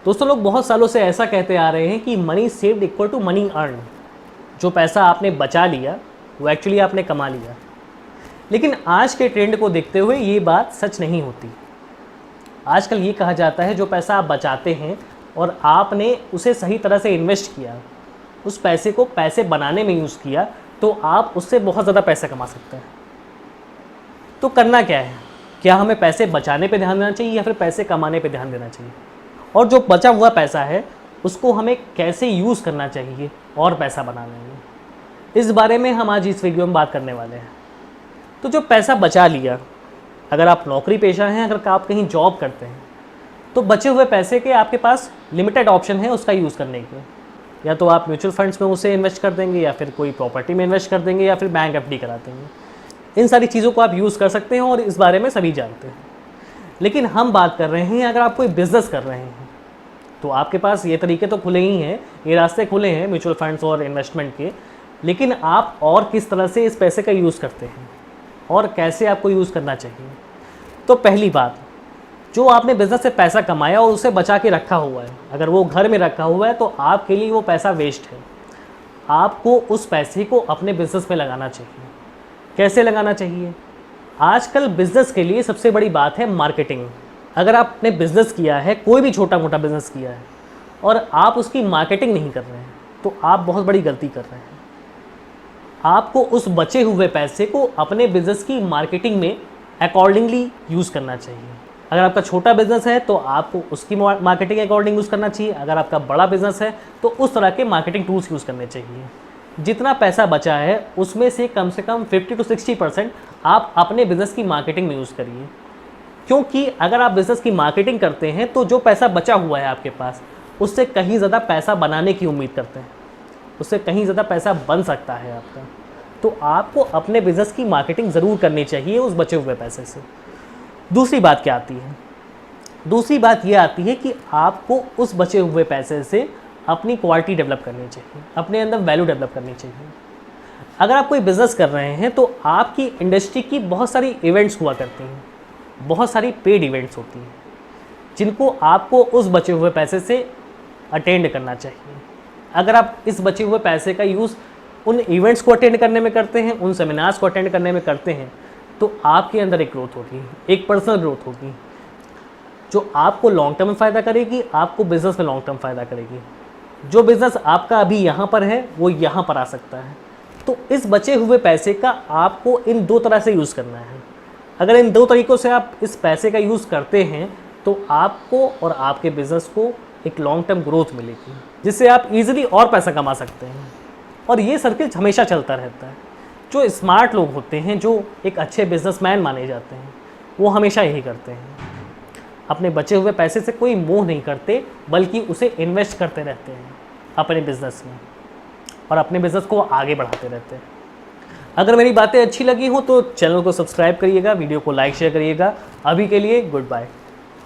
दोस्तों लोग बहुत सालों से ऐसा कहते आ रहे हैं कि money saved equal to money earn. जो पैसा आपने बचा लिया वो एक्चुअली आपने कमा लिया। लेकिन आज के ट्रेंड को देखते हुए ये बात सच नहीं होती। आजकल ये कहा जाता है जो पैसा आप बचाते हैं और आपने उसे सही तरह से इन्वेस्ट किया, उस पैसे को पैसे बनाने में यूज़ किया, तो आप उससे बहुत ज़्यादा पैसा कमा सकते हैं। तो करना क्या है? क्या हमें पैसे बचाने पे ध्यान देना चाहिए या फिर पैसे कमाने पे ध्यान देना चाहिए? और जो बचा हुआ पैसा है उसको हमें कैसे यूज़ करना चाहिए और पैसा बनाने में, इस बारे में हम आज इस वीडियो में बात करने वाले हैं। तो जो पैसा बचा लिया, अगर आप नौकरी पेशा हैं, अगर आप कहीं जॉब करते हैं, तो बचे हुए पैसे के आपके पास लिमिटेड ऑप्शन है उसका यूज़ करने के। या तो आप म्यूचुअल फंड्स में उसे इन्वेस्ट कर देंगे, या फिर कोई प्रॉपर्टी में इन्वेस्ट कर देंगे, या फिर बैंक एफडी करा देंगे। इन सारी चीज़ों को आप यूज़ कर सकते हैं और इस बारे में सभी जानते हैं। लेकिन हम बात कर रहे हैं अगर आप कोई बिज़नेस कर रहे हैं तो आपके पास ये तरीके तो खुले ही हैं, ये रास्ते खुले हैं म्यूचुअल फंड्स और इन्वेस्टमेंट के। लेकिन आप और किस तरह से इस पैसे का यूज़ करते हैं और कैसे आपको यूज़ करना चाहिए। तो पहली बात, जो आपने बिज़नेस से पैसा कमाया और उसे बचा के रखा हुआ है, अगर वो घर में रखा हुआ है तो आपके लिए वो पैसा वेस्ट है। आपको उस पैसे को अपने बिज़नेस में लगाना चाहिए। कैसे लगाना चाहिए? आजकल बिज़नेस के लिए सबसे बड़ी बात है मार्केटिंग। अगर आपने बिज़नेस किया है, कोई भी छोटा मोटा बिज़नेस किया है, और आप उसकी मार्केटिंग नहीं कर रहे हैं तो आप बहुत बड़ी गलती कर रहे हैं। आपको उस बचे हुए पैसे को अपने बिज़नेस की मार्केटिंग में अकॉर्डिंगली यूज़ करना चाहिए। अगर आपका छोटा बिज़नेस है तो आपको उसकी मार्केटिंग अकॉर्डिंग यूज़ करना चाहिए। अगर आपका बड़ा बिज़नेस है तो उस तरह के मार्केटिंग टूल्स यूज़ करने चाहिए। जितना पैसा बचा है उसमें से कम 50 to 60% आप अपने बिज़नेस की मार्केटिंग में यूज़ करिए। क्योंकि अगर आप बिज़नेस की मार्केटिंग करते हैं तो जो पैसा बचा हुआ है आपके पास, उससे कहीं ज़्यादा पैसा बनाने की उम्मीद करते हैं, उससे कहीं ज़्यादा पैसा बन सकता है आपका। तो आपको अपने बिज़नेस की मार्केटिंग ज़रूर करनी चाहिए उस बचे हुए पैसे से। दूसरी बात क्या आती है? दूसरी बात ये आती है कि आपको उस बचे हुए पैसे से अपनी क्वालिटी डेवलप करनी चाहिए, अपने अंदर वैल्यू डेवलप करनी चाहिए। अगर आप कोई बिज़नेस कर रहे हैं तो आपकी इंडस्ट्री की बहुत सारी इवेंट्स हुआ करती हैं, बहुत सारी पेड इवेंट्स होती हैं, जिनको आपको उस बचे हुए पैसे से अटेंड करना चाहिए। अगर आप इस बचे हुए पैसे का यूज़ उन इवेंट्स को अटेंड करने में करते हैं, उन सेमिनार्स को अटेंड करने में करते हैं, तो आपके अंदर एक ग्रोथ होगी, एक पर्सनल ग्रोथ होगी, जो आपको लॉन्ग टर्म में फ़ायदा करेगी, आपको बिज़नेस में लॉन्ग टर्म फ़ायदा करेगी। जो बिज़नेस आपका अभी यहाँ पर है वो यहाँ पर आ सकता है। तो इस बचे हुए पैसे का आपको इन दो तरह से यूज़ करना है। अगर इन दो तरीक़ों से आप इस पैसे का यूज़ करते हैं तो आपको और आपके बिज़नेस को एक लॉन्ग टर्म ग्रोथ मिलेगी, जिससे आप ईज़िली और पैसा कमा सकते हैं। और ये सर्किल हमेशा चलता रहता है। जो स्मार्ट लोग होते हैं, जो एक अच्छे बिजनेसमैन माने जाते हैं, वो हमेशा यही करते हैं। अपने बचे हुए पैसे से कोई मोह नहीं करते, बल्कि उसे इन्वेस्ट करते रहते हैं अपने बिज़नेस में और अपने बिज़नेस को आगे बढ़ाते रहते हैं। अगर मेरी बातें अच्छी लगी हो तो चैनल को सब्सक्राइब करिएगा, वीडियो को लाइक शेयर करिएगा। अभी के लिए गुड बाय।